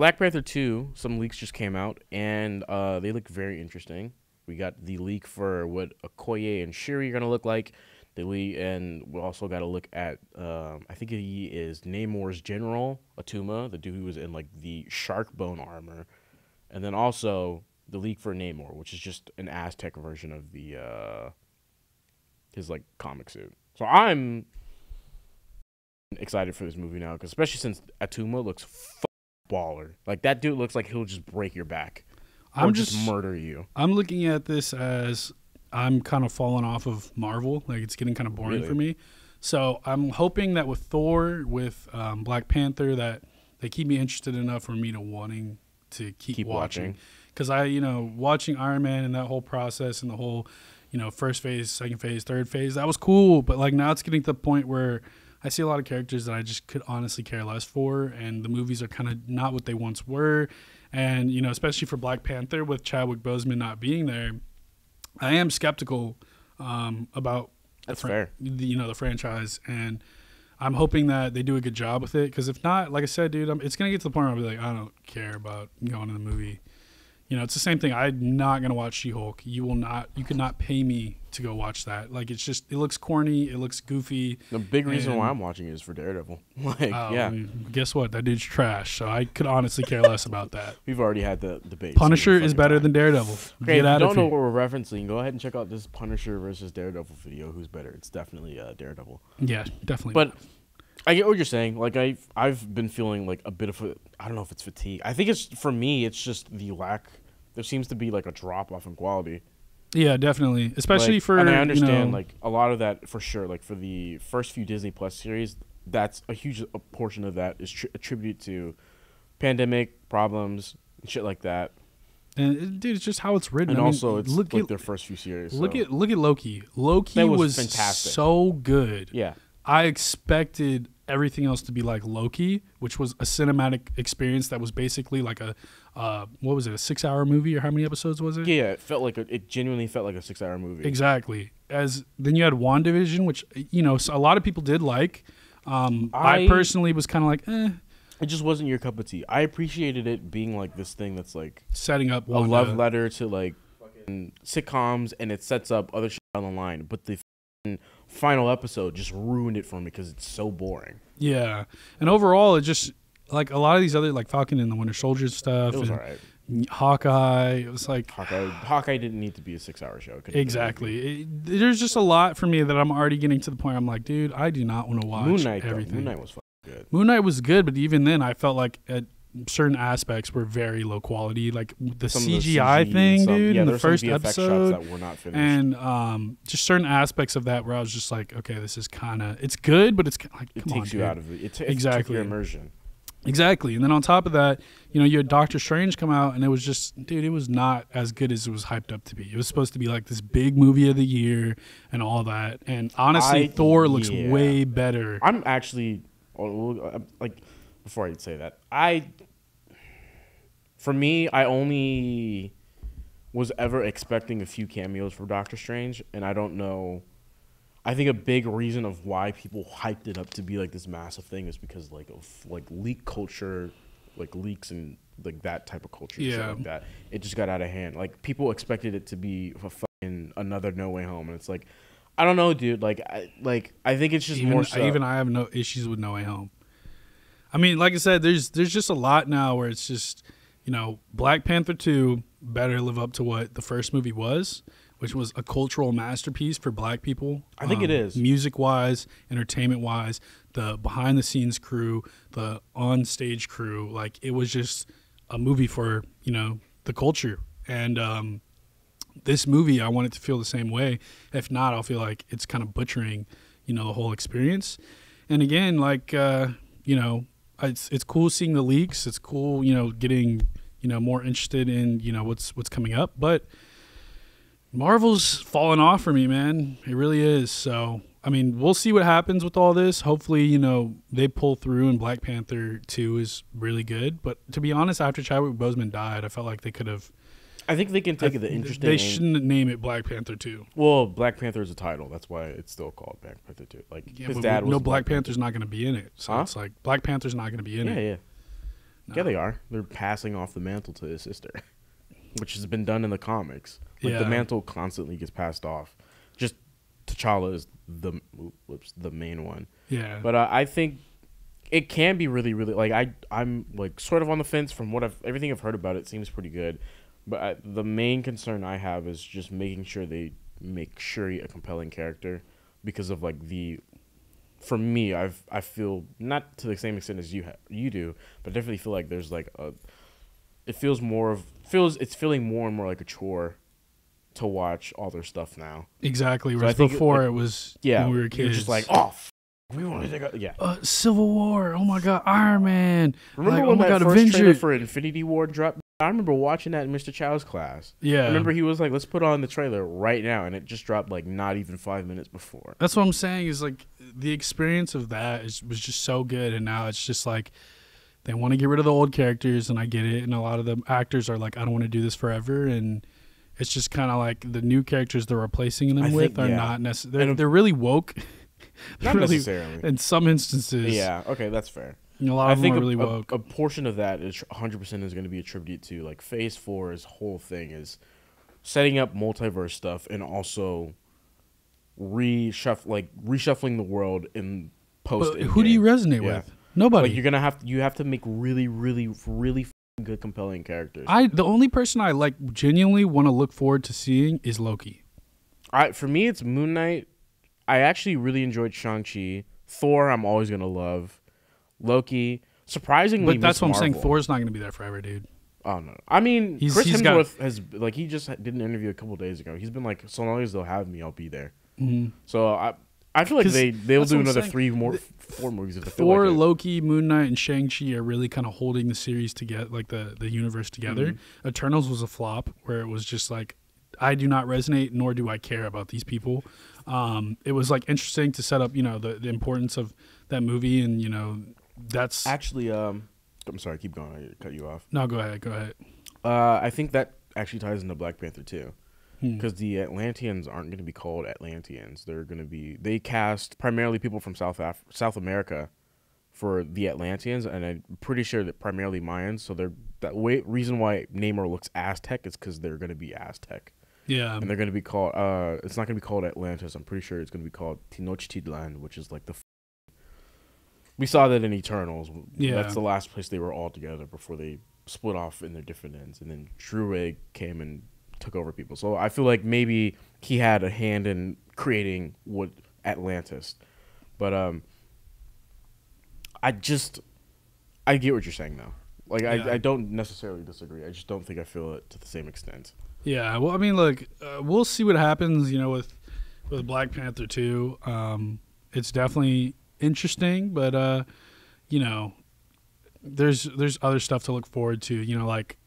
Black Panther 2, some leaks just came out, and they look very interesting. We got the leak for what Okoye and Shuri are going to look like. And we also got to look at, I think he is Namor's general, Atuma, the dude who was in, like, the shark bone armor. And then also the leak for Namor, which is just an Aztec version of his, like, comic suit. So I'm excited for this movie now, because especially since Atuma looks baller. Like, that dude looks like he'll just break your back. Or just murder you. I'm looking at this as I'm kind of falling off of Marvel. Like, it's getting kind of boring for me. So I'm hoping that with Thor, with Black Panther, that they keep me interested enough for me to wanting to keep watching. Because watching Iron Man and that whole process and the whole, first phase, second phase, third phase, that was cool. But like now it's getting to the point where I see a lot of characters that I just could honestly care less for, and the movies are kind of not what they once were. And, especially for Black Panther with Chadwick Boseman not being there, I am skeptical about the franchise, and I'm hoping that they do a good job with it. Because if not, like I said, dude, it's gonna get to the point where I'll be like, I don't care about going to the movie. It's the same thing. I'm not gonna watch She-Hulk. You could not pay me to go watch that. Like, it looks corny, it looks goofy. The big reason why I'm watching it is for Daredevil. Guess what? That dude's trash. So I could honestly care less about that. We've already had the debate. Punisher is better than Daredevil. Okay, if you don't know what we're referencing, go ahead and check out this Punisher versus Daredevil video. Who's better? It's definitely Daredevil. Yeah, definitely. But I get what you're saying. Like, I've been feeling like a bit of I don't know if it's fatigue. I think for me, it's just the lack. There seems to be like a drop off in quality. Yeah, definitely. Especially and I understand like a lot of that for sure. Like, for the first few Disney Plus series, that's a huge portion of that is attributed to pandemic problems and shit like that. And dude, it's just how it's written. And also, it's like their first few series. Look at Loki. Loki was fantastic. So good. Yeah, I expected everything else to be like Loki, which was a cinematic experience that was basically like a what was it, a 6-hour movie, or how many episodes was it? Yeah, it genuinely felt like a 6-hour movie. Exactly. Then you had WandaVision, which a lot of people did like. I personally was kind of like, eh. It just wasn't your cup of tea. I appreciated it being like this thing that's like setting up a love letter to like fucking sitcoms, and it sets up other shit down the line. But the final episode just ruined it for me because it's so boring. Yeah, and overall, it just like a lot of these other like Falcon and the Winter Soldier stuff. It was alright. Hawkeye. It was like Hawkeye didn't need to be a 6-hour show. Exactly. There's just a lot for me that I'm already getting to the point. I'm like, dude, I do not want to watch everything. Moon Knight was fucking good. Moon Knight was good, but even then, I felt like certain aspects were very low quality. Like the CGI thing, dude, in the first episode, that were not finished. And just certain aspects of that where I was just like, okay, this is kind of, it's good, but it's like, it takes you out of it. It took your immersion. Exactly. And then on top of that, you had Doctor Strange come out, and it was just, dude, it was not as good as it was hyped up to be. It was supposed to be like this big movie of the year and all that. And honestly, Thor looks way better. I'm actually, like, before I say that, for me, I only was ever expecting a few cameos for Doctor Strange, and I don't know. I think a big reason of why people hyped it up to be like this massive thing is because of leak culture, like leaks and like that type of culture. Yeah, like that. It just got out of hand. Like, people expected it to be a fucking another No Way Home, and it's like, I don't know, dude. I think it's just more. Even I have no issues with No Way Home. I mean, like I said, there's just a lot now where it's just, Black Panther 2 better live up to what the first movie was, which was a cultural masterpiece for Black people. I think it is. Music-wise, entertainment-wise, the behind-the-scenes crew, the on-stage crew. Like, it was just a movie for, the culture. And this movie, I want it to feel the same way. If not, I'll feel like it's kind of butchering, the whole experience. And again, like, it's cool seeing the leaks. It's cool, getting, more interested in, what's coming up. But Marvel's falling off for me, man. It really is. So, I mean, we'll see what happens with all this. Hopefully, they pull through, and Black Panther 2 is really good. But to be honest, after Chadwick Boseman died, I felt like they could have. I think they can take the interesting. They shouldn't name it Black Panther 2. Well, Black Panther is a title. That's why it's still called Black Panther 2. Like, his dad was. No, Black Panther's not going to be in it. So it's like Black Panther's not going to be in it. Yeah. Yeah, they are. They're passing off the mantle to his sister, which has been done in the comics. Like the mantle constantly gets passed off. Just T'Challa is the main one. Yeah. But I think it can be really, really like I'm like sort of on the fence from what everything I've heard about it seems pretty good. But the main concern I have is just making sure they make Shuri a compelling character because of like for me, I feel not to the same extent as you do, but I definitely feel like there's like it's feeling more and more like a chore to watch all their stuff now. Exactly. Whereas before it was when we were kids. You're just like, we want to take Civil War. Oh my God, Iron Man. Remember when that first trailer for Infinity War dropped? I remember watching that in Mr. Chow's class. Yeah. I remember he was like, let's put on the trailer right now, and it just dropped like not even 5 minutes before. That's what I'm saying is like the experience of that was just so good, and now it's just like they want to get rid of the old characters, and I get it, and a lot of the actors are like, I don't want to do this forever, and it's just kind of like the new characters they're replacing them not necessarily. They're really woke. Not really, necessarily. In some instances. Yeah, okay, that's fair. A lot of them are really woke. A portion of that is 100% is going to be attributed to like Phase 4's whole thing is setting up multiverse stuff and also reshuffling the world in post. But who do you resonate with? Nobody. Like you have to make really, really, really good, compelling characters. The only person I like genuinely want to look forward to seeing is Loki. For me, it's Moon Knight. I actually really enjoyed Shang-Chi. Thor, I'm always gonna love. Loki, surprisingly, but that's what I'm saying. Thor's not gonna be there forever, dude. Oh no! I mean, Chris Hemsworth has he just did an interview a couple days ago. He's been like, so long as they'll have me, I'll be there. Mm-hmm. So I feel like they'll do another 4 movies. If Thor, Loki, Moon Knight, and Shang-Chi are really kind of holding the series together, like the universe together. Mm-hmm. Eternals was a flop where it was just like, I do not resonate, nor do I care about these people. It was like interesting to set up, the importance of that movie, and that's actually. I'm sorry, keep going. I cut you off. No, go ahead. I think that actually ties into Black Panther too, because the Atlanteans aren't going to be called Atlanteans. They cast primarily people from South America for the Atlanteans, and I'm pretty sure that primarily Mayans. So reason why Namor looks Aztec is because they're going to be Aztec. Yeah, and they're going to be called. It's not going to be called Atlantis. I'm pretty sure it's going to be called Tenochtitlan, which is like we saw that in Eternals. Yeah, that's the last place they were all together before they split off in their different ends, and then Druig came and took over people. So I feel like maybe he had a hand in creating Atlantis, but I get what you're saying though. Like I don't necessarily disagree. I just don't think I feel it to the same extent. Yeah, well, I mean, look, we'll see what happens. With Black Panther 2, it's definitely interesting, but there's other stuff to look forward to. Like